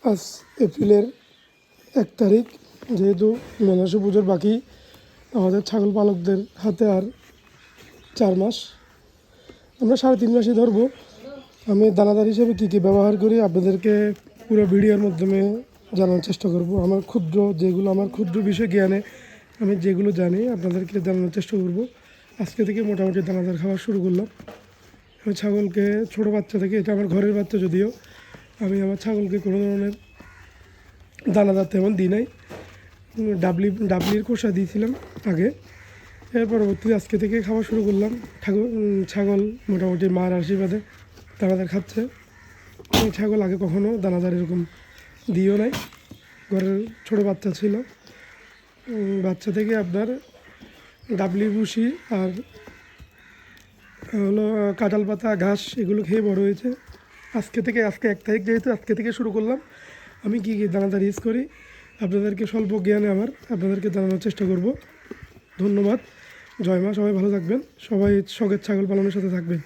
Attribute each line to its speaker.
Speaker 1: আজ এপ্রিলের 1 তারিখ, যেহেতু মনসা পুজোর বাকি আমাদের ছাগল পালকদের হাতে আর 4 মাস, আমরা 3.5 মাসই ধরবো। আমি দানাদার হিসেবে কী কী ব্যবহার করি আপনাদেরকে পুরো ভিডিওর মাধ্যমে জানানোর চেষ্টা করব। আমার ক্ষুদ্র বিষয় জ্ঞানে আমি যেগুলো জানি আপনাদেরকে জানানোর চেষ্টা করব। আজকে থেকে মোটামুটি দানাদার খাওয়া শুরু করলাম। আমি ছাগলকে ছোটো বাচ্চা থেকে, এটা আমার ঘরের বাচ্চা যদিও, আমি আমার ছাগলকে কোনো ধরনের দানাদার তেমন দিই নাই। ডাবলির কোষা দিয়েছিলাম আগে, এর পরবর্তীতে আজকে থেকে খাওয়া শুরু করলাম। ছাগল মোটামুটি মার আশীর্বাদে দানাদার খাচ্ছে। ছাগল আগে কখনো দানাদার এরকম দিও নাই, ঘরের ছোটো বাচ্চা ছিল, বাচ্চা থেকে আপনার ডাবলি ভুসি আর হলো কাঁঠাল পাতা ঘাস এগুলো খেয়ে বড় হয়েছে। আজকে 1 তারিখ যেহেতু, আজকে থেকে শুরু করলাম। আমি কী কী দানাদার ইউজ করি আপনাদেরকে স্বল্প জ্ঞানে আপনাদেরকে জানানোর চেষ্টা করব। ধন্যবাদ, জয় মা, সবাই ভালো থাকবেন, সবাই শখের ছাগল পালনের সাথে থাকবেন।